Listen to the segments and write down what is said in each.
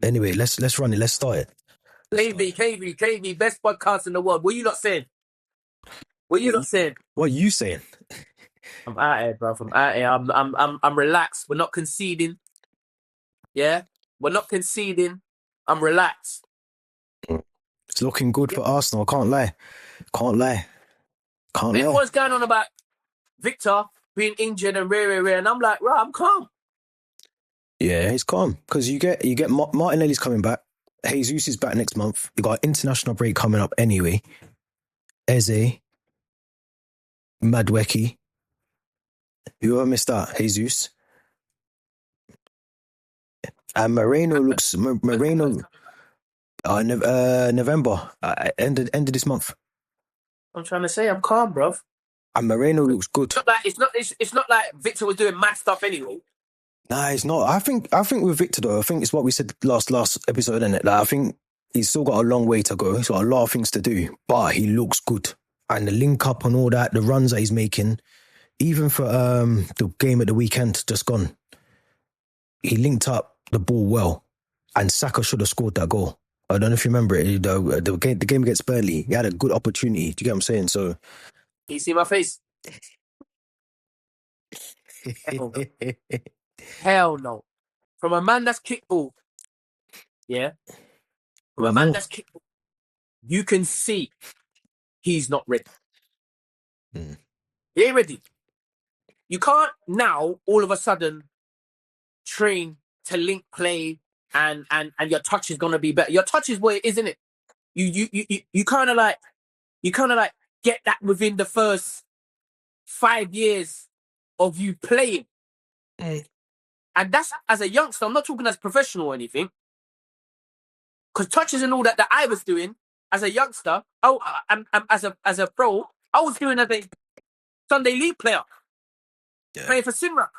Anyway, let's run it. Let's start it. KV, best podcast in the world. What you not saying? What you not saying? What are you saying? I'm out here, bro. I'm out here. I'm relaxed. We're not conceding. Yeah, we're not conceding. I'm relaxed. It's looking good for Arsenal. I can't lie. Everyone's going on about Victor being injured and rare, and I'm like, right, I'm calm. Yeah, it's calm because you get Martinelli's coming back. Jesus is back next month. You got an international break coming up anyway. Eze, Madweki. Whoever missed that, Jesus. And Moreno November, end of this month. I'm trying to say I'm calm, bruv. And Moreno looks good. It's not like Victor was doing mad stuff anyway. Nah, it's not. I think with Victor though, I think it's what we said last episode, isn't it? Like, I think he's still got a long way to go. He's got a lot of things to do, but he looks good. And the link up and all that, the runs that he's making, even for the game at the weekend just gone, he linked up the ball well, and Saka should have scored that goal. I don't know if you remember it. The game against Burnley, he had a good opportunity. Do you get what I'm saying? So, you see my face? Hell no. From a man that's kickball, yeah. From a man that's kickball, you can see he's not ready. He ain't ready. You can't now all of a sudden train to link play and your touch is gonna be better. Your touch is what it is, isn't it? You kind of like get that within the first 5 years of you playing. And that's as a youngster. I'm not talking as professional or anything. Because touches and all that I was doing as a youngster, as a pro, I was doing as a Sunday League player. Yeah. Playing for Sinrak.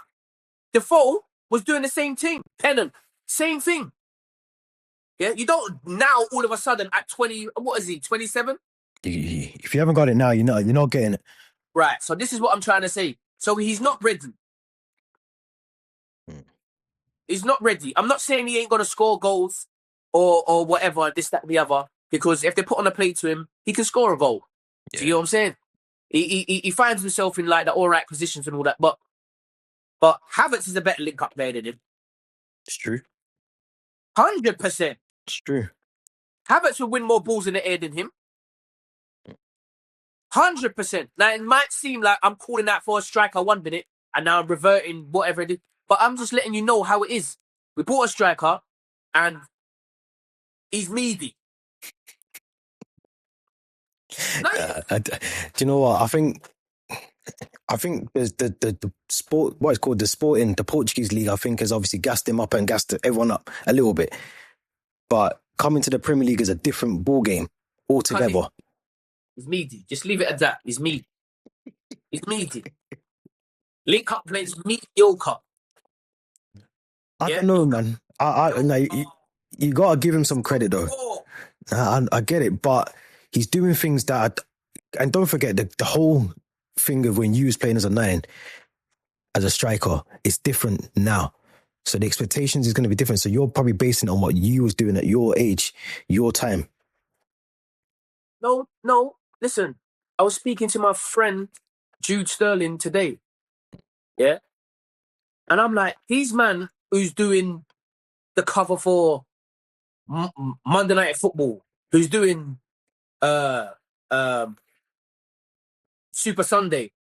Defoe was doing the same thing. Pennant, same thing. Yeah, you don't now all of a sudden at 20, what is he, 27? If you haven't got it now, you're not getting it. Right, so this is what I'm trying to say. So he's not ready. He's not ready. I'm not saying he ain't going to score goals or whatever, this, that, and the other, because if they put on a plate to him, he can score a goal. Yeah. Do you know what I'm saying? He finds himself in like the all right positions and all that, but Havertz is a better link-up player than him. It's true. 100%. It's true. Havertz will win more balls in the air than him. 100%. Now, it might seem like I'm calling out for a striker 1 minute and now I'm reverting whatever it is, but I'm just letting you know how it is. We bought a striker and he's meaty. Do you know what? I think there's the sport, what it's called, the Portuguese league, I think has obviously gassed him up and gassed everyone up a little bit. But coming to the Premier League is a different ball game altogether. He's meaty. Just leave it at that. He's meaty. He's meaty. Link up plays mediocre. I don't know, man. You gotta give him some credit though. I get it, but he's doing things that, and don't forget the whole thing of when you was playing as a 9, as a striker, it's different now. So the expectations is going to be different. So you're probably basing it on what you was doing at your age, your time. No. Listen, I was speaking to my friend Jude Sterling today. Yeah, and I'm like, he's man who's doing the cover for Monday Night Football, who's doing Super Sunday,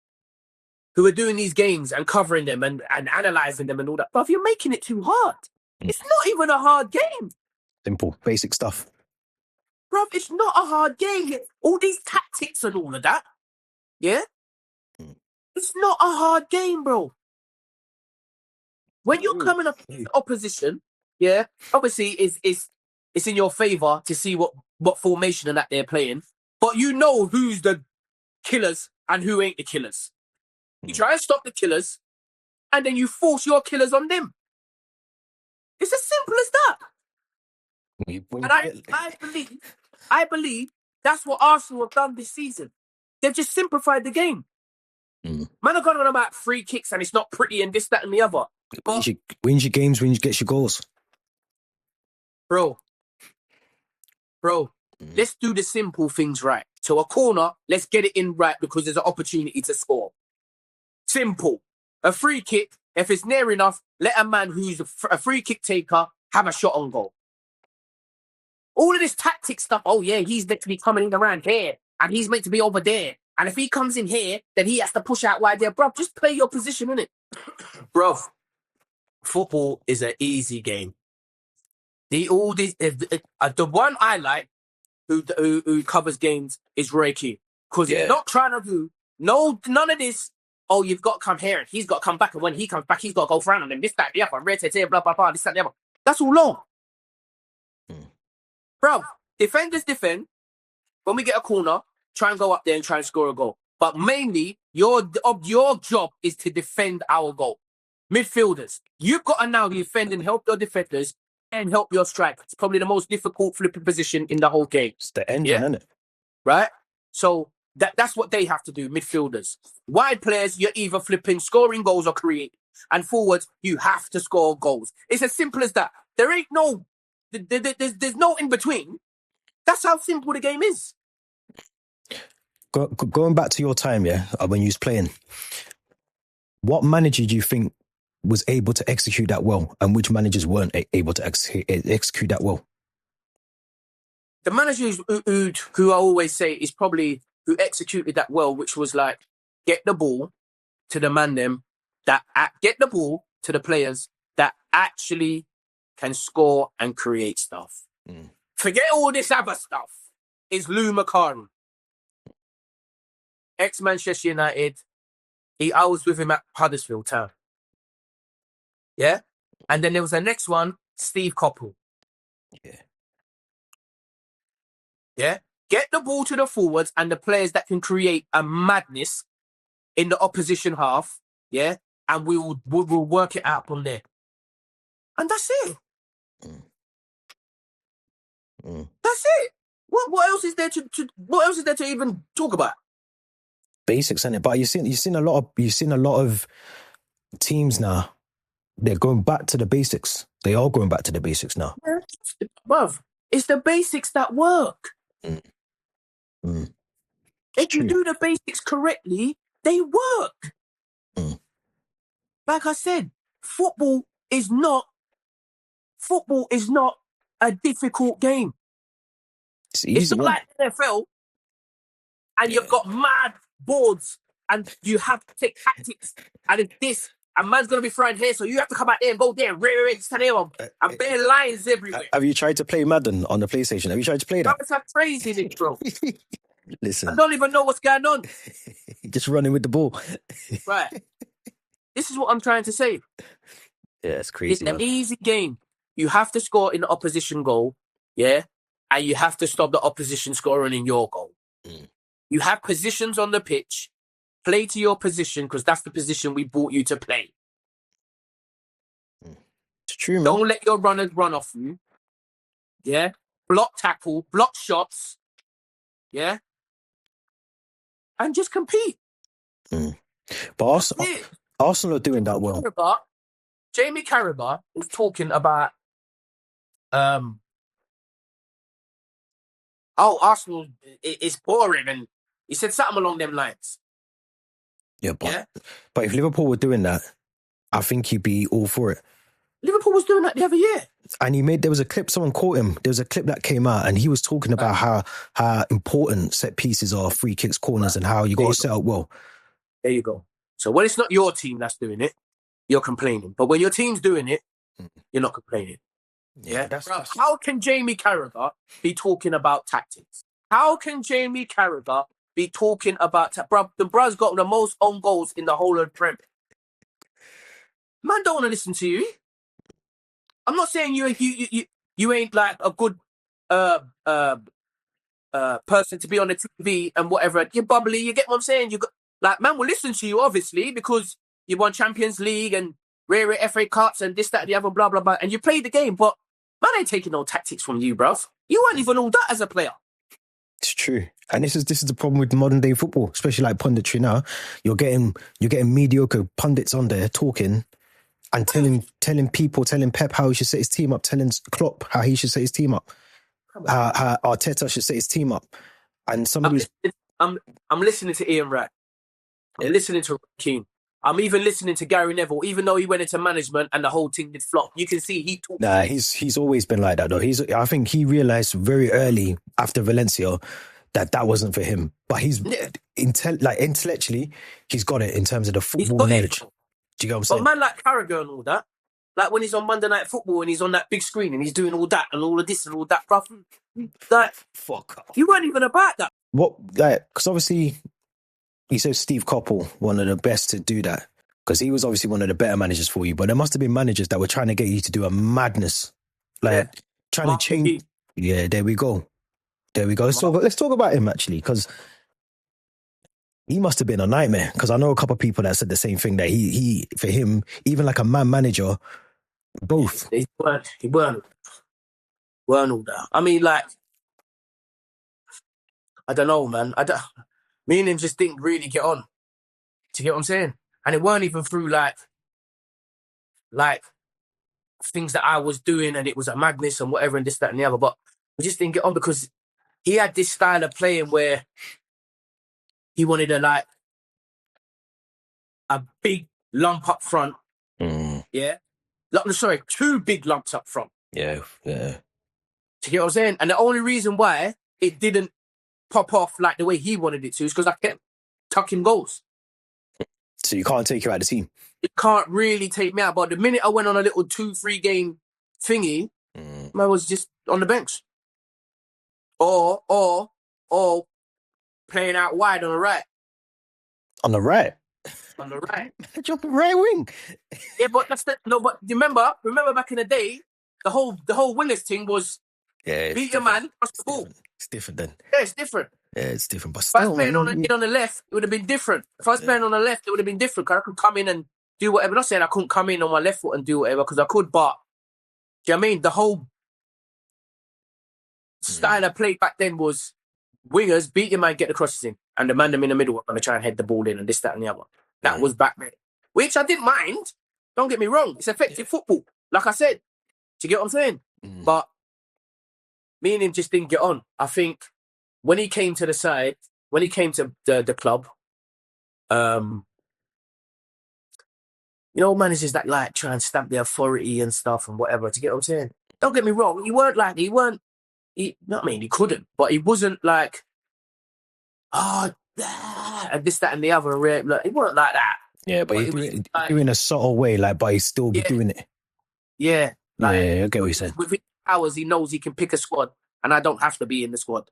who are doing these games and covering them and analysing them and all that. But you're making it too hard. It's not even a hard game. Simple, basic stuff. Bruv, it's not a hard game. All these tactics and all of that. Yeah? It's not a hard game, bro. When you're coming up in opposition, yeah, obviously it's in your favour to see what formation and that they're playing. But you know who's the killers and who ain't the killers. You try and stop the killers, and then you force your killers on them. It's as simple as that. And I believe that's what Arsenal have done this season. They've just simplified the game. Man have gone on about free kicks and it's not pretty and this, that, and the other. Wins your games, gets your goals. Bro, let's do the simple things right. So a corner, let's get it in right because there's an opportunity to score. Simple. A free kick, if it's near enough, let a man who's a free kick taker have a shot on goal. All of this tactic stuff, oh yeah, he's meant to be coming in around here and he's meant to be over there. And if he comes in here, then he has to push out wide there. Bruv, just play your position, innit? Bruv, football is an easy game. The one I like who covers games is Roy Keane. Because he's not trying to do none of this. Oh, you've got to come here and he's got to come back. And when he comes back, he's got to go for on him. This, that, the other. Blah, blah, blah. This, that, the other. That's all long. Bro, defenders defend. When we get a corner, try and go up there and try and score a goal. But mainly, your job is to defend our goal. Midfielders, you've got to now defend and help your defenders and help your strike. It's probably the most difficult flipping position in the whole game. It's the engine, isn't it? Right? So that's what they have to do, midfielders. Wide players, you're either flipping, scoring goals or creating. And forwards, you have to score goals. It's as simple as that. There ain't no... There's no in between. That's how simple the game is. Going back to your time, when you was playing, what manager do you think was able to execute that well, and which managers weren't able to execute that well? The manager who I always say is probably who executed that well, which was like get the ball to the man them get the ball to the players that actually can score and create stuff. Forget all this other stuff. It's Lou McCartney. Ex-Manchester United. I was with him at Huddersfield Town. Yeah? And then there was the next one, Steve Coppell. Yeah? Get the ball to the forwards and the players that can create a madness in the opposition half. Yeah? And we'll work it out from there. And that's it. That's it. What else is there to even talk about? Basics, isn't it? But you've seen a lot of teams now. They're going back to the basics. They are going back to the basics now. Bruv, it's the basics that work. If you do the basics correctly, they work. Like I said, football is not a difficult game. It's easy. It's not like NFL, and you've got mad boards, and you have to take tactics, and it's this, and man's going to be throwing here, so you have to come out there and go there, and bare lines everywhere. Have you tried to play Madden on the PlayStation? Have you tried to play that? That's crazy, this, bro. Listen. I don't even know what's going on. Just running with the ball. Right. This is what I'm trying to say. Yeah, it's crazy. It's an easy game. You have to score in the opposition goal, yeah? And you have to stop the opposition scoring in your goal. You have positions on the pitch. Play to your position because that's the position we brought you to play. It's true, man. Don't let your runners run off you. Yeah? Block tackle, block shots. Yeah? And just compete. But Arsenal are doing that well. Jamie Carragher was talking about Arsenal is boring, and he said something along them lines. But if Liverpool were doing that, I think he'd be all for it. Liverpool was doing that the other year. And there was a clip, someone caught him. There was a clip that came out and he was talking about how important set pieces are, free kicks, corners, and how you got to set up well. There you go. So when it's not your team that's doing it, you're complaining. But when your team's doing it, you're not complaining. Yeah. How can Jamie Carragher be talking about tactics? How can Jamie Carragher be talking about the bruh's got the most own goals in the whole of the Prem. Man don't want to listen to you. I'm not saying you ain't like a good person to be on the TV and whatever. You're bubbly. You get what I'm saying? You got like man will listen to you obviously because you won Champions League and rare FA Cups and this, that, the other, blah, blah, blah. And you played the game, but man ain't taking no tactics from you, bruv. You weren't even all that as a player. It's true. And this is the problem with modern day football, especially like punditry now. You're getting mediocre pundits on there talking, and telling Pep how he should set his team up, telling Klopp how he should set his team up, how Arteta should set his team up, and somebody. I'm listening to Ian Wright. I'm listening to Keane. I'm even listening to Gary Neville, even though he went into management and the whole thing did flop. You can see he talks. Nah, he's always been like that though. I think he realized very early after Valencia that wasn't for him. But he's intellectually, he's got it in terms of the football knowledge. Do you get what I'm saying? But man like Carragher and all that, like when he's on Monday Night Football and he's on that big screen and he's doing all that and all of this and all that, bruv, like, fuck off. You weren't even about that. What, like, because obviously, he says Steve Coppell, one of the best to do that, because he was obviously one of the better managers for you. But there must have been managers that were trying to get you to do a madness, like trying to change. Yeah, there we go. Let's talk about him actually, because he must have been a nightmare. Because I know a couple of people that said the same thing, that he for him, even like a man manager, both. He weren't all that. I mean, like, I don't know, man. Me and him just didn't really get on. Do you get what I'm saying? And it weren't even through like things that I was doing and it was a madness and whatever and this, that and the other. But we just didn't get on because he had this style of playing where he wanted a big lump up front. Yeah. Sorry, 2 big lumps up front. Yeah. Do you get what I'm saying? And the only reason why it didn't pop off like the way he wanted it to is because I kept tucking goals. So you can't take you out of the team? You can't really take me out. But the minute I went on a little 2-3 game thingy, I was just on the bench. Or playing out wide on the right. On the right? On the right. Jumping right wing. Yeah, but but remember back in the day, the whole wingers thing was beat your man, cross the ball. It's different then. Yeah, it's different. Yeah, it's different. But if I was playing on the left, it would have been different. If I was playing on the left, it would have been different. Because I could come in and do whatever. I'm not saying I couldn't come in on my left foot and do whatever, because I could, but do you know what I mean? The whole style I played back then was wingers, beat your man, get the crosses in, and the man them in the middle are going to try and head the ball in and this, that, and the other. That was back then. Which I didn't mind. Don't get me wrong. It's effective football. Like I said. Do you get what I'm saying? But me and him just didn't get on. I think when he came to the side, when he came to the club, managers that like try and stamp the authority and stuff and whatever. Do you get what I'm saying? Don't get me wrong. He not mean he couldn't, but he wasn't like, and this, that, and the other. He wasn't like that. Yeah, but he's doing a subtle way, like, but he's still doing it. Yeah. Like, I get what you said. Within hours, he knows he can pick a squad and I don't have to be in the squad.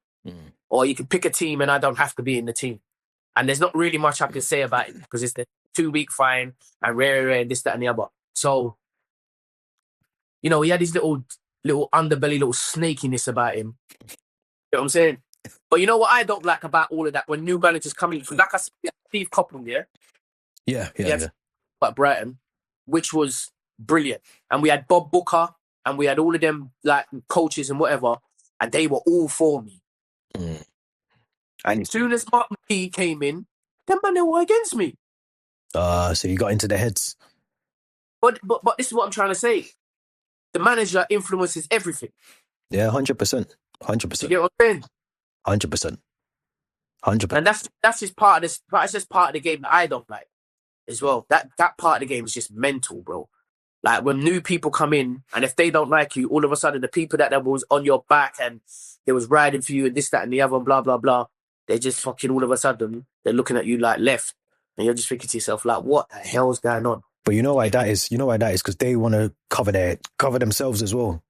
Or you can pick a team and I don't have to be in the team. And there's not really much I can say about it because it's the 2-week fine and rare and this, that, and the other. So, he had his little underbelly, little snakiness about him. You know what I'm saying? But you know what I don't like about all of that? When new managers come in, like I said, Steve Coppell, Yeah. But Brighton, which was brilliant. And we had Bob Booker and we had all of them like coaches and whatever, and they were all for me. And as soon as Mark McGee came in, them man, they were against me. So you got into the heads. But this is what I'm trying to say. The manager influences everything. Yeah, 100%. 100%. You get what I'm saying? 100%. 100%. And that's just part of this. That's just part of the game that I don't like as well. That part of the game is just mental, bro. Like when new people come in and if they don't like you, all of a sudden the people that was on your back and they was riding for you and this, that, and the other, and blah, blah, blah, they just fucking all of a sudden they're looking at you like left, and you're just thinking to yourself like, what the hell's going on? But you know why that is? Because they want to cover themselves as well.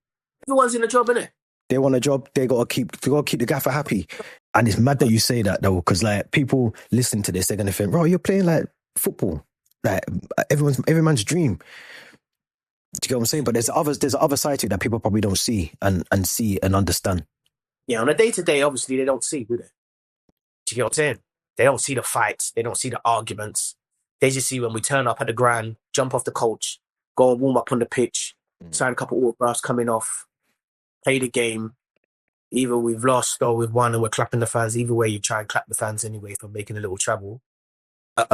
Everyone's in a job, innit? They want a job. They got to keep the gaffer happy. And it's mad that you say that though, because like people listening to this, they're gonna think, bro, you're playing like football, like every man's dream. Do you get what I'm saying? But there's other side to it that people probably don't see and understand. Yeah, on a day-to-day, obviously, they don't see, do they? Do you get what I'm saying? They don't see the fights. They don't see the arguments. They just see when we turn up at the ground, jump off the coach, go and warm up on the pitch, sign a couple of autographs coming off, play the game. Either we've lost or we've won and we're clapping the fans. Either way, you try and clap the fans anyway for making a little trouble. But,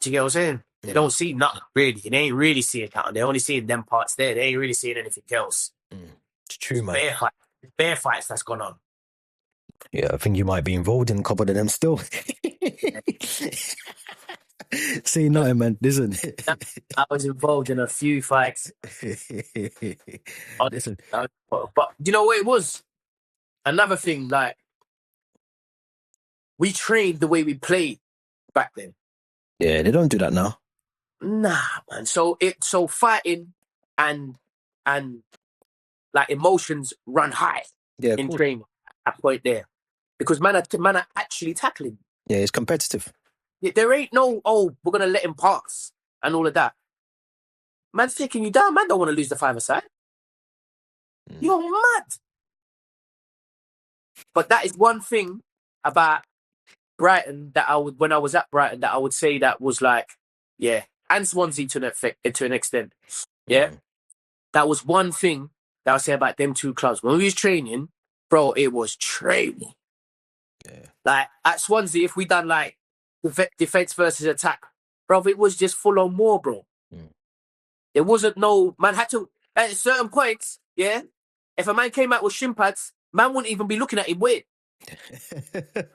do you get what I'm saying? They don't see nothing, really. They ain't really seeing nothing. They're only seeing them parts there. They ain't really seeing anything else. It's true, man. Bare fights that's gone on. Yeah, I think you might be involved in a couple of them still. See nothing, man. Listen. I was involved in a few fights. Listen. But you know what it was? Another thing, like, we trained the way we played back then. Yeah, they don't do that now. Nah, man. So fighting and like emotions run high in training at that point there. Because man are actually tackling. Yeah, it's competitive. There ain't no, we're gonna let him pass and all of that. Man's taking you down. Man don't want to lose the 5-a-side. You're mad. But that is one thing about Brighton that when I was at Brighton, that I would say that was like, yeah, and Swansea to an extent. Yeah. That was one thing that I would say about them two clubs. When we was training, bro, it was training. Yeah. Like at Swansea, if we done like defense versus attack, bro, it was just full on war, bro. There wasn't no, man had to, at certain points, yeah, if a man came out with shin pads, man wouldn't even be looking at him weird.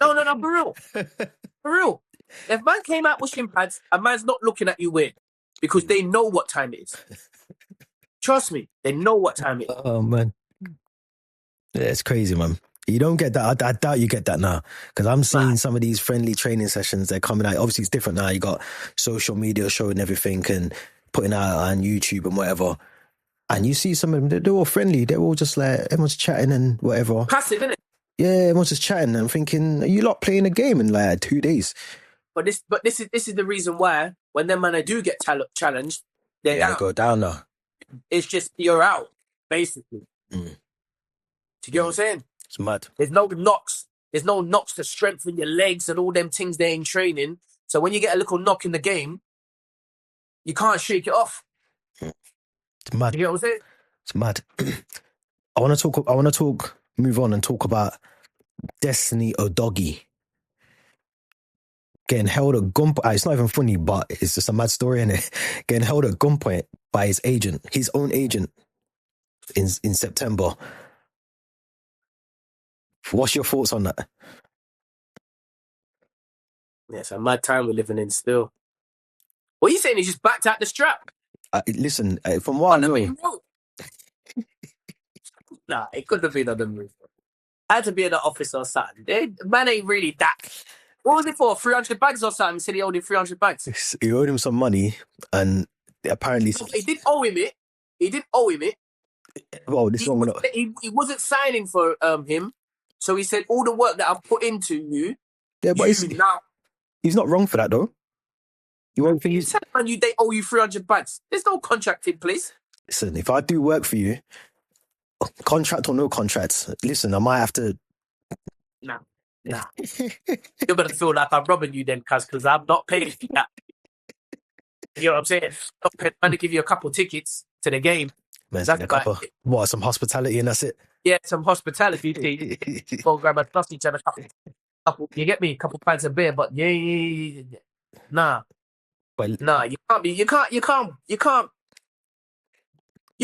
No, for real. For real. If man came out with shin pads, a man's not looking at you weird because they know what time it is. Trust me, they know what time it is. Oh, man. Yeah, it's crazy, man. You don't get that. I doubt you get that now because I'm seeing some of these friendly training sessions. They're coming out. Obviously, it's different now. You got social media showing everything and putting out on YouTube and whatever. And you see some of them, they're all friendly. They're all just like, everyone's chatting and whatever. Passive, innit? Yeah, everyone's just chatting and thinking, are you lot playing a game in like 2 days? But this is the reason why when them man do get challenged, they're down. They go down now. It's just you're out, basically. Do you get what I'm saying? It's mad. There's no knocks. There's no knocks to strengthen your legs and all them things they ain't training. So when you get a little knock in the game, you can't shake it off. It's mad. You get what I'm saying? It's mad. I want to talk, move on and talk about Destiny Udogie getting held at gunpoint. It's not even funny, but it's just a mad story, innit? Getting held at gunpoint by his own agent in September. What's your thoughts on that? Yeah, it's a mad time we're living in still. What are you saying? He just backed out the strap? Listen, from what I know... Nah, it couldn't have been on the move. Had to be in the office or something. Man ain't really that. What was it for? 300 bags or something? He said he owed him 300 bags. He owed him some money and apparently... He did owe him it. Well, this one... He wasn't signing for him. So he said, all the work that I've put into you... Yeah, but he's not wrong for that, though. You won't think he's... They owe you 300 bags. There's no contract in place. Listen, if I do work for you, contract or no contract, listen, I might have to... Nah. You're going to feel like I'm robbing you then, because I'm not paying for that. You know what I'm saying? I'm going to give you a couple tickets to the game. Man, some hospitality and that's it? Yeah, some hospitality. Go grab a sausage and a couple. You get me? A couple pints of beer, but yeah. Nah. But, nah, you can't. You've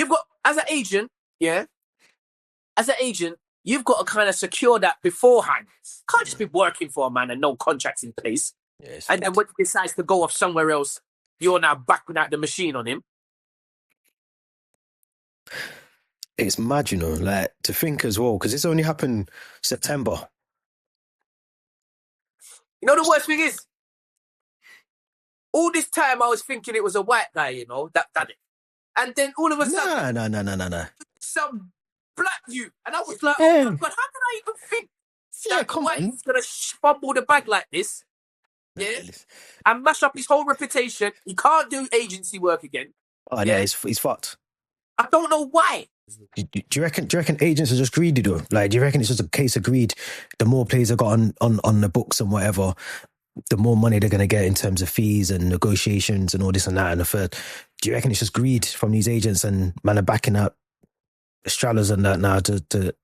got, as an agent, you've got to kind of secure that beforehand. Can't just be working for a man and no contracts in place. Yes, and then when he decides to go off somewhere else, you're now backing out the machine on him. It's mad, you know, like to think as well, because it's only happened September. You know the worst thing is? All this time I was thinking it was a white guy, you know, that done it. And then all of a sudden... No. Some black you. And I was like, oh my God, how can I even think that he's going to fumble the bag like this? Yeah? And mash up his whole reputation. He can't do agency work again. Oh, yeah, he's fucked. I don't know why. Do you reckon agents are just greedy though? Like, do you reckon it's just a case of greed? The more players have got on the books and whatever, the more money they're going to get in terms of fees and negotiations and all this and that and the third. Do you reckon it's just greed from these agents and man are backing out Straddlers and that now to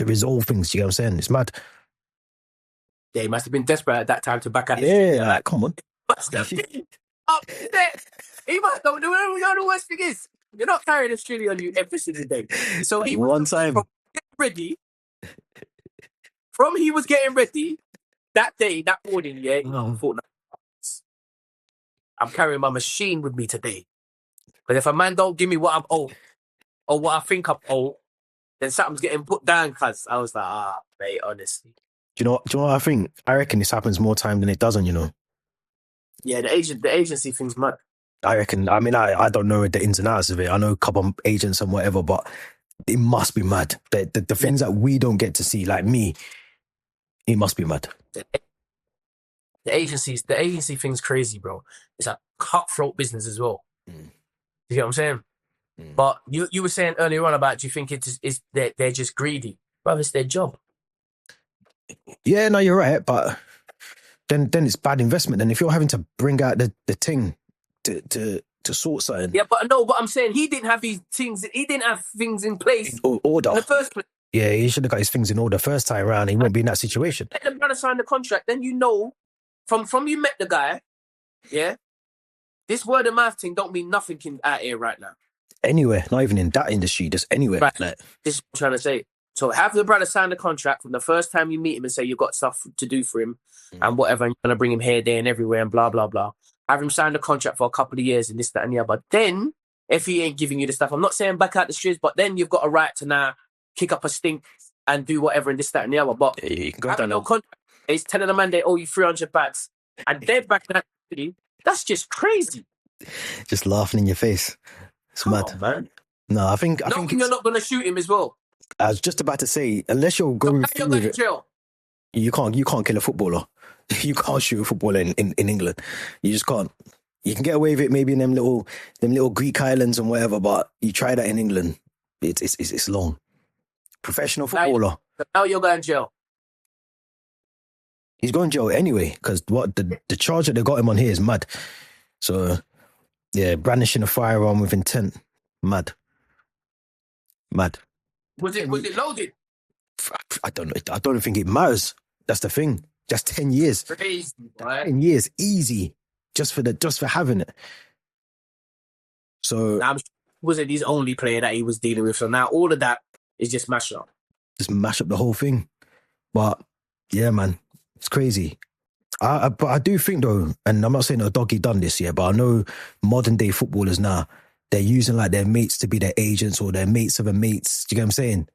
resolve things? You know what I'm saying? It's mad. Yeah, he must have been desperate at that time to back out. Yeah, like, come on. upset. He might don't do it. You know the worst thing is, you're not carrying a strilly on you every single day. So he was One time. ready. From he was getting ready that day, that morning, yeah. Oh. Thought, I'm carrying my machine with me today. But if a man don't give me what I'm owed or what I think I'm owed, then something's getting put down. Cause I was like, mate, honestly. Do you know what I think? I reckon this happens more time than it doesn't, you know. Yeah, the agency thing's mad. I reckon, I mean, I don't know the ins and outs of it. I know a couple of agents and whatever, but it must be mad. The things that we don't get to see, like me, it must be mad. The agency thing's crazy, bro. It's a cutthroat business as well. You get what I'm saying? But you were saying earlier on about, do you think it's they're just greedy? Bro, it's their job. Yeah, no, you're right, but then it's bad investment. And if you're having to bring out the thing to sort something. Yeah, but I'm saying he didn't have his things. He didn't have things in place order in the first place. Yeah, he should have got his things in order first time around. He won't be in that situation. Let the brother sign the contract, then you know from you met the guy. Yeah, this word of mouth thing don't mean nothing out here right now. Anywhere, not even in that industry, just anywhere. Right. Like, this is what I'm trying to say. So have the brother sign the contract from the first time you meet him and say you've got stuff to do for him and whatever, and you're going to bring him here, there, and everywhere and blah, blah, blah. Have him sign the contract for a couple of years and this, that, and the other. But then, if he ain't giving you the stuff, I'm not saying back out the streets, but then you've got a right to now kick up a stink and do whatever and this, that, and the other. But you can go having down no contract, he's telling the man they owe you 300 bahts and they're back in that city. That's just crazy. Just laughing in your face. It's mad. On, man. No, I think you're not going to shoot him as well. I was just about to say, unless you're going through with it, you can't kill a footballer. You can't shoot a footballer in England. You just can't. You can get away with it maybe in them little Greek islands and whatever, but you try that in England, it's long. Professional footballer. Now you're going to jail. He's going to jail anyway, because what the charge that they got him on here is mad. So yeah, brandishing a firearm with intent, mad. Was it loaded? I don't think it matters. That's the thing. Just 10 years. Crazy, right? 10 years, easy. Just for having it. So now, wasn't his only player that he was dealing with. So now all of that is just mashed up. Just mash up the whole thing. But yeah, man, it's crazy. But I do think though, and I'm not saying Udogie done this yet, but I know modern day footballers now, they're using like their mates to be their agents or their mates of a mates. Do you get what I'm saying?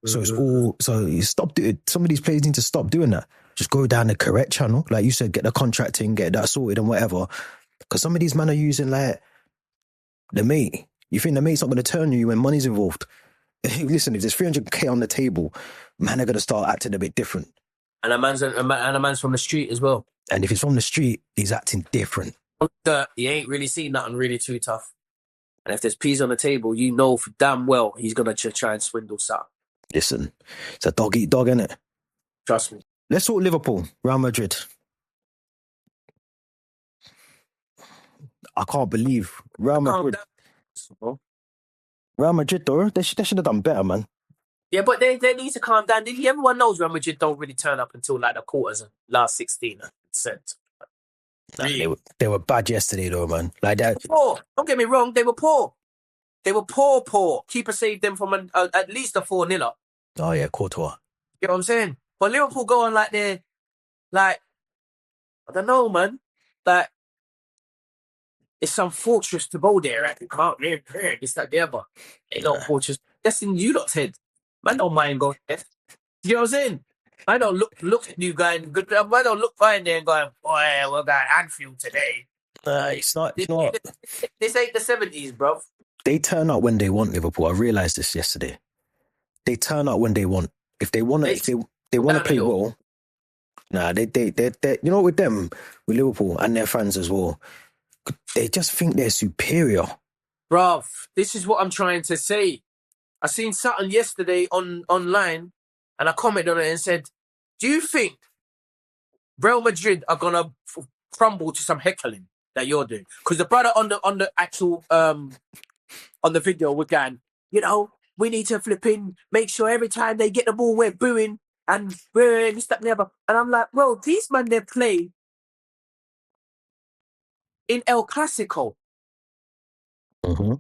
So it's all, so you stop doing, some of these players need to stop doing that. Just go down the correct channel. Like you said, get the contracting, get that sorted and whatever. Because some of these men are using like the mate. You think the mate's not going to turn you when money's involved. Listen, if there's 300k on the table, man are going to start acting a bit different. And a man's from the street as well. And if he's from the street, he's acting different. He ain't really seen nothing really too tough. And if there's peas on the table, you know for damn well he's going to try and swindle something. Listen, it's a dog eat dog, innit? Trust me. Let's talk Liverpool, Real Madrid. I can't believe Real Madrid. Real Madrid, though, they should have done better, man. Yeah, but they need to calm down. Everyone knows Real Madrid don't really turn up until like the quarters and last 16%. Nah, they were bad yesterday, though, man. Like that. Poor. Don't get me wrong, they were poor. They were poor. Keeper saved them from at least a 4-0. Oh, yeah, Courtois. You know what I'm saying? But Liverpool go on like they're, like, I don't know, man. Like, it's some fortress to go there. Right? You can't live here. It's like the other. Ain't no fortress. That's in you lot's head. Man don't mind going there. You know what I'm saying? I don't look at you going good. I don't look fine there and going, boy, we're going Anfield today. It's not. This ain't the 70s, bro. They turn up when they want, Liverpool. I realised this yesterday. They turn up when they want. If they want to, they want to play well. Nah, they you know, with them, with Liverpool and their fans as well, they just think they're superior. Bruv, this is what I'm trying to say. I seen something yesterday online and I commented on it and said, do you think Real Madrid are going to crumble to some heckling that you're doing? Because the brother on the actual, on the video was going, you know, we need to flip in, make sure every time they get the ball, we're booing and this, that, and the other. And I'm like, well, these men, they play in El Clasico. Mm-hmm.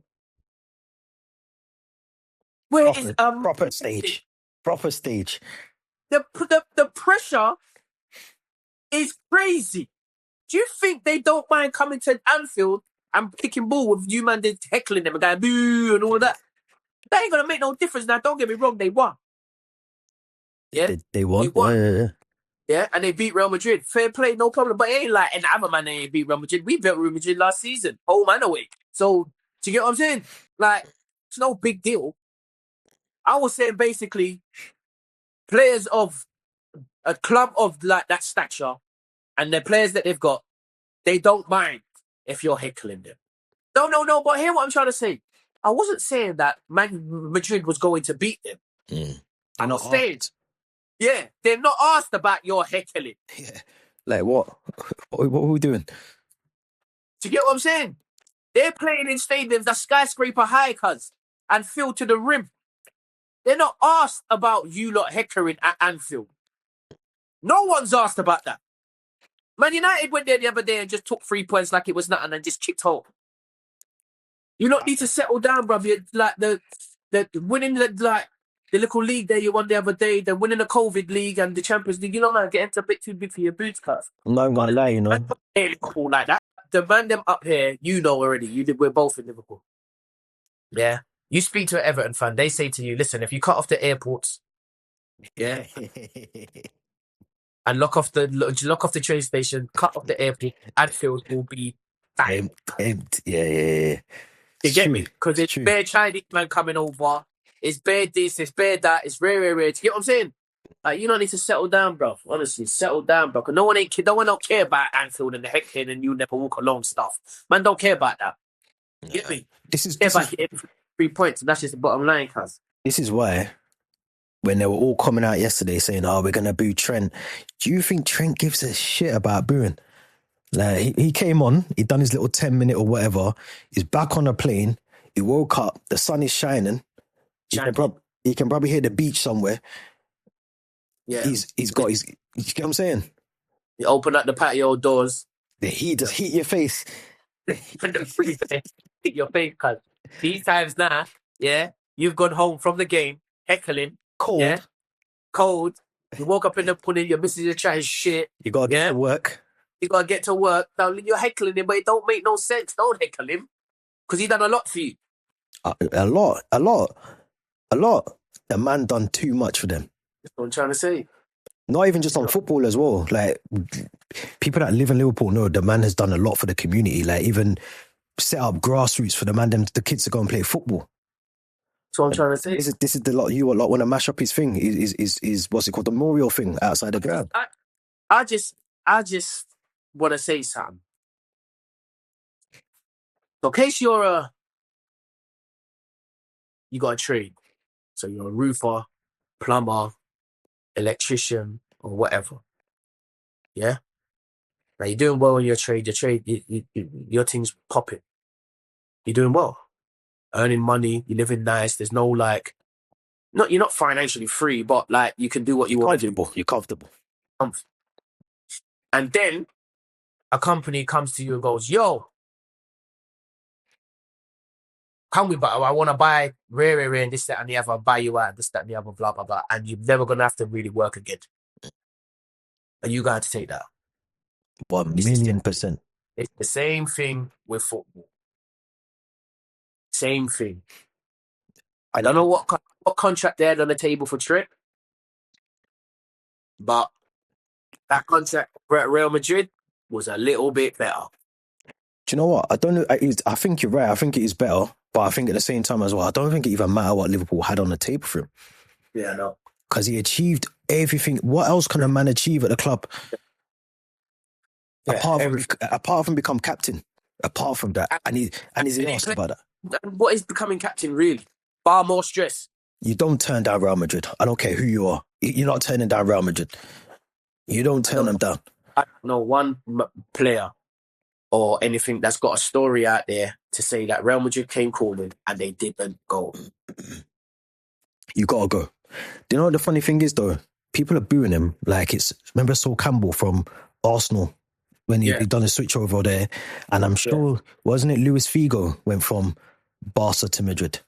Where is Proper stage. Proper stage. the pressure is crazy. Do you think they don't mind coming to Anfield and kicking ball with you man just heckling them and going boo and all of that? That ain't gonna make no difference now. Don't get me wrong, they won. Yeah, They won. They won. Yeah. Yeah, and they beat Real Madrid. Fair play, no problem. But it ain't like an other man they ain't beat Real Madrid. We beat Real Madrid last season, home and away. So do you get what I'm saying? Like, it's no big deal. I was saying basically, players of a club of like that stature and the players that they've got, they don't mind if you're heckling them. No. But hear what I'm trying to say. I wasn't saying that Madrid was going to beat them. They're not saying, yeah, they're not asked about your heckling. Yeah. Like what? What are we doing? Do you get what I'm saying? They're playing in stadiums that skyscraper high, cuz, and filled to the rim. They're not asked about you lot heckling at Anfield. No one's asked about that. Man United went there the other day and just took 3 points like it was nothing and just chipped home. You lot need to settle down, bruv. You're like the winning the little league that you won the other day, the winning the COVID league and the Champions League. You know, man, getting a bit too big for your boots, cuz. I'm not gonna lie, you know. Liverpool like that. The man them up here, you know already. We're both in Liverpool. Yeah. You speak to an Everton fan, they say to you, listen, if you cut off the airports, yeah, and lock off the train station, cut off the airport, Anfield will be bang. Empty. Yeah. You get me? Because it's bare Chinese man coming over. It's bare this, it's bare that. It's rare. Do you get what I'm saying? Like, you don't need to settle down, bro. Honestly, settle down, bro. Because no one don't care about Anfield and the heckling and you never walk along stuff. Man, don't care about that. You get me? This is 3 points, and that's just the bottom line, cuz. This is why when they were all coming out yesterday saying, "Oh, we're gonna boo Trent," do you think Trent gives a shit about booing? Like he came on, he done his little 10-minute or whatever. He's back on a plane. He woke up. The sun is shining. He can probably hear the beach somewhere. Yeah, he's got his. You get what I'm saying? You open up the patio doors. The heat just hit your face. Hit your face, cuz. These times now, yeah, you've gone home from the game, heckling, cold. Yeah? Cold. You woke up in the morning, your missus is chatting shit. You gotta get to work. You gotta get to work. Now you're heckling him, but it don't make no sense. Don't heckle him. Because he done a lot for you. A lot. The man done too much for them. That's what I'm trying to say. Not even just on football as well. Like, people that live in Liverpool know the man has done a lot for the community. Like, even set up grassroots for the kids to go and play football. That's what I'm trying to say. This is the lot you a lot want to mash up his thing. Is what's it called, the memorial thing outside the ground. I just want to say something. So in case you got a trade. So you're a roofer, plumber, electrician, or whatever. Yeah? Now you're doing well in your trade. Your thing's popping. You're doing well. Earning money, you're living nice. There's no you're not financially free, but like you can do what you want to do. You're comfortable. And then a company comes to you and goes, yo, can we buy? I want to buy rare and this, that, and the other, buy you out, this, that, and the other, blah, blah, blah. And you're never going to have to really work again. And you got to take that. 1,000,000%. It's the same thing with football. Same thing. I don't know what contract they had on the table for Trent, but that contract at Real Madrid was a little bit better. Do you know what? I don't know. I think you're right. I think it is better, but I think at the same time as well, I don't think it even matter what Liverpool had on the table for him. Yeah, no. Because he achieved everything. What else can a man achieve at the club? Yeah, apart from become captain. Apart from that, and he's asked about that. What is becoming captain really? Far more stress. You don't turn down Real Madrid. I don't care who you are. You're not turning down Real Madrid. You don't turn them down. I don't know one player or anything that's got a story out there to say that Real Madrid came calling and they didn't go. You gotta go. Do you know what the funny thing is though? People are booing him like it's. Remember Sol Campbell from Arsenal when he done a switch over there. And I'm sure, wasn't it Luis Figo went from Barca to Madrid?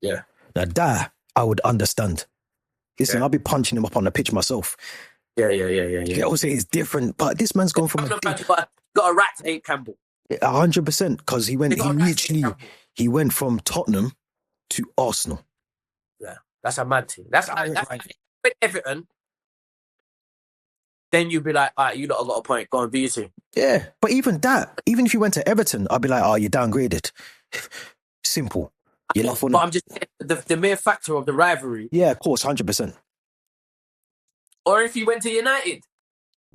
Yeah. Now that I would understand. Listen, I'll be punching him up on the pitch myself. Yeah. I would say it's different, but this man's gone from got a rat to hate Campbell. 100% because he went from Tottenham to Arsenal. Yeah, that's a mad thing. That's with Everton. Then you'd be like, all right, you lot have got a point. Go on, do your thing. Yeah, but even if you went to Everton, I'd be like, oh, you're downgraded. Simple. But I'm just the mere factor of the rivalry. Yeah, of course, 100%. Or if you went to United.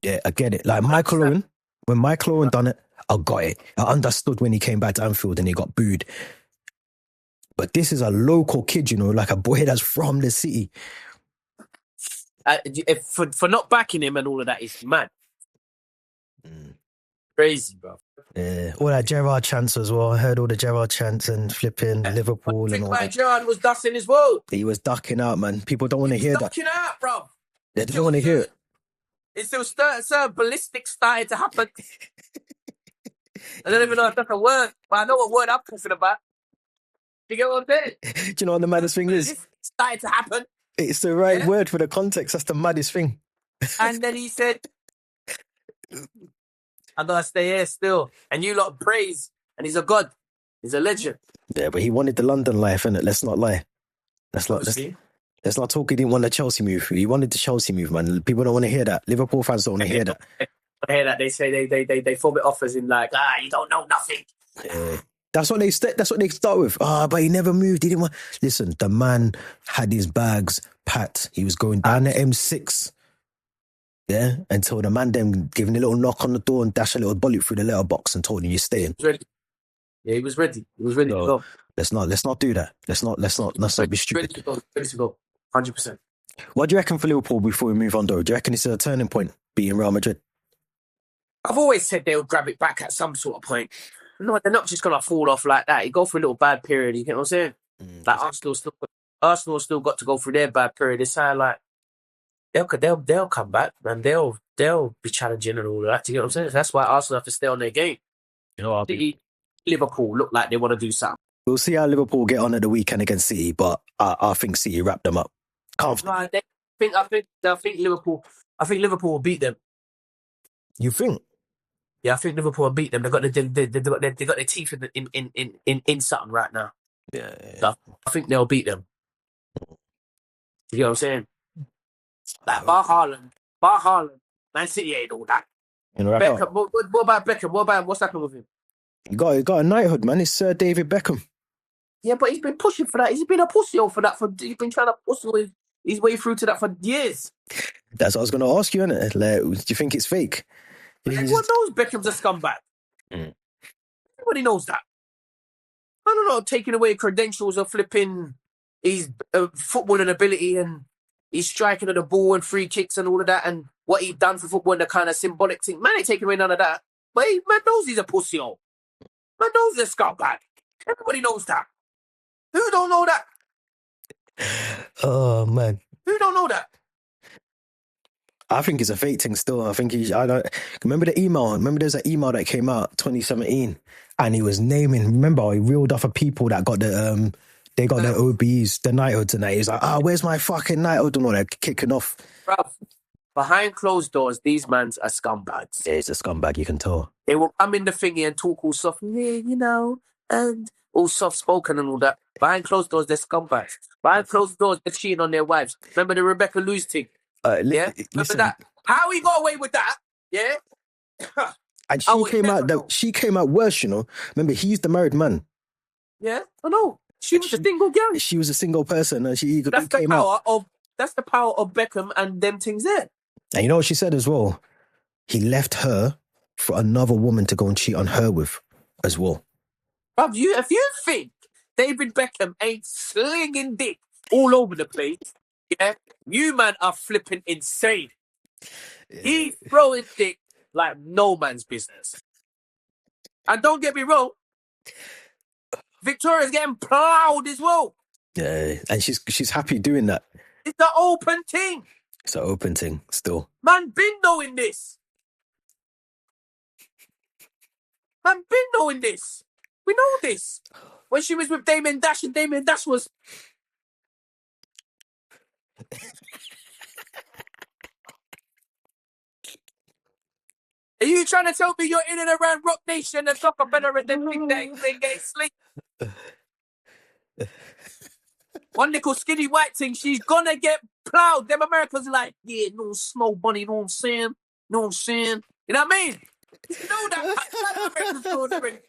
Yeah, I get it. Like Michael Owen, when Michael Owen done it, I got it. I understood when he came back to Anfield and he got booed. But this is a local kid, like a boy that's from the city. For not backing him and all of that is mad. Crazy, bro. Yeah, all that Gerrard chants as well. I heard all the Gerrard chants and flipping Liverpool and all that. Gerrard was dusting as well. He was ducking out, man. People don't want to hear that. Ducking out, bro. They don't want to hear it. It's still ballistic started to happen. I don't even know if that's a word, but I know what word I'm talking about. You get what I'm saying? Do you know what the maddest thing is? It started to happen. It's the right word for the context. That's the maddest thing. And then he said, I gotta stay here still. And you lot praise. And he's a god. He's a legend. Yeah, but he wanted the London life, innit? Let's not lie. Let's not talk. He didn't want the Chelsea move. He wanted the Chelsea move, man. People don't want to hear that. Liverpool fans don't want to hear that. I hear that. They say they form it off as in like, you don't know nothing. Yeah. That's what they start with. But he never moved. He didn't want. Listen, the man had his bags packed. He was going down the M6. Yeah, until the man then gave him a little knock on the door and dashed a little bullet through the letterbox and told him you're staying. He was ready. Yeah, he was ready. He was ready to go. Let's not do that. Let's not be stupid. Ready to go. 100%. What do you reckon for Liverpool before we move on, though? Do you reckon it's a turning point beating Real Madrid? I've always said they'll grab it back at some sort of point. No, they're not just gonna fall off like that. You go through a little bad period. You get what I'm saying? Like Arsenal still got to go through their bad period. It's like they'll come back and they'll be challenging and all that. Do you get what I'm saying? That's why Arsenal have to stay on their game. Liverpool look like they want to do something. We'll see how Liverpool get on at the weekend against City, but I think City wrap them up. I think Liverpool will beat them. You think? Yeah, I think Liverpool will beat them. They got their teeth in something right now. Yeah. So I think they'll beat them. You know what I'm saying? Like Bar Haaland, Man City ain't all that. Beckham, what about Beckham? What's happened with him? He got a knighthood, man. It's Sir David Beckham. Yeah, but he's been pushing for that. He's been a pussy for that. He's been trying to pussy his way through to that for years. That's what I was going to ask you, innit? Like, do you think it's fake? Everyone knows Beckham's a scumbag. Everybody knows that. I don't know, taking away credentials of flipping his footballing ability and his striking of the ball and free kicks and all of that and what he done for football and the kind of symbolic thing. Man ain't taking away none of that. But man knows he's a pussy. Man knows he's a scumbag. Everybody knows that. Who don't know that? Oh, man. Who don't know that? I think it's a fake thing still. I don't remember the email. Remember there's an email that came out 2017 and he was naming, remember he reeled off of people that got the they got their OBs, the knighthoods and that. He's like, where's my fucking knighthood and all that, kicking off. Bruv, behind closed doors, these mans are scumbags. Yeah, it's a scumbag, you can tell. They will come in the thingy and talk all soft, and all soft spoken and all that. Behind closed doors, they're scumbags. Behind closed doors, they're cheating on their wives. Remember the Rebecca Lewis thing? Remember that? How he got away with that? Yeah. And she came out worse, Remember, he's the married man. Yeah, I know. She was a single girl. She was a single person, and that's the power of Beckham and them things there. And you know what she said as well? He left her for another woman to go and cheat on her with as well. Bruv, if you think David Beckham ain't slinging dick all over the place, yeah, you man are flipping insane. Yeah. He's throwing dick like no man's business. And don't get me wrong, Victoria's getting plowed as well. Yeah, and she's happy doing that. It's the open thing. It's an open thing still. Man been knowing this. Man, been knowing this. We know this. When she was with Damien Dash, and Damien Dash was. Are you trying to tell me you're in and around Rock Nation and talk better and then think that they get sleep? One little skinny white thing, she's gonna get plowed. Them Americans like, yeah, no snow bunny, you know what I'm saying? You know what I'm saying? You know what I mean? You know that Americans know already.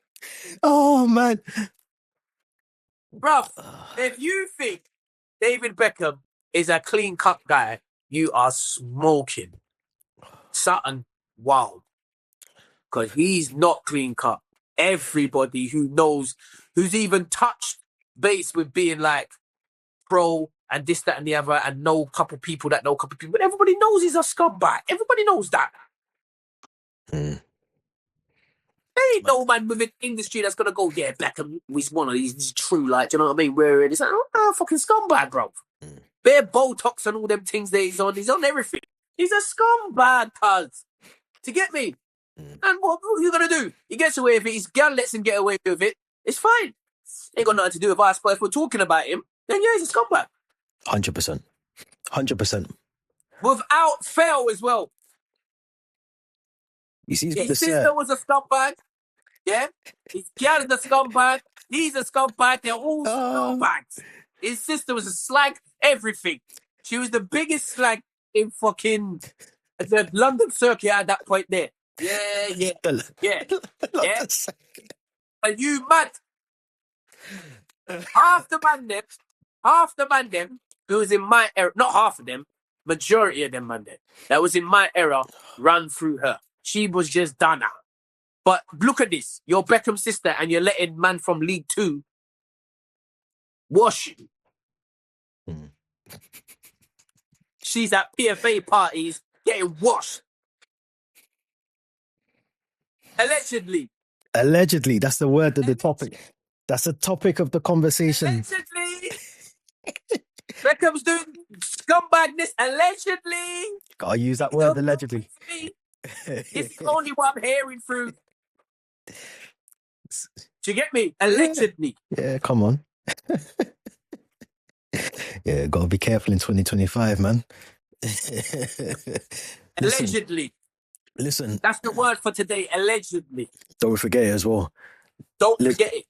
Oh man. Bruv, if you think David Beckham is a clean cut guy, you are smoking something wild. Because he's not clean cut. Everybody who knows, who's even touched base with being like pro and this, that, and the other, and know a couple people that know a couple people, but everybody knows he's a scumbag. Everybody knows that. There ain't no man within industry that's gonna go, yeah, Beckham is one of these true, like, do you know what I mean? Where it's like, oh, fucking scumbag, bro. Bare Botox and all them things that he's on everything. He's a scumbag, cuz. To get me? And what are you gonna do? He gets away with it. His gal lets him get away with it. It's fine. Ain't got nothing to do with us. But if we're talking about him, then yeah, he's a scumbag. 100%. 100%. Without fail as well. You see, His sister was a scumbag. Yeah, his gal is a scumbag. He's a scumbag. They're all scumbags. His sister was a slag. Everything. She was the biggest slag in fucking the London circuit at that point. There. Yeah. Are you mad? Half the man them who was in my era, not half of them, majority of them man them that was in my era ran through her. She was just done out. But look at this. You're Beckham's sister and you're letting man from League 2 wash you. She's at PFA parties getting washed. Allegedly, that's the word of the topic. That's the topic of the conversation. Allegedly. Beckham's doing scumbagness. Allegedly. Gotta use that word, allegedly. It's only what I'm hearing through. Do you get me? Allegedly. Yeah, come on. Yeah, gotta be careful in 2025, man. Allegedly. Listen. That's the word for today, allegedly. Don't forget it as well. Don't forget it.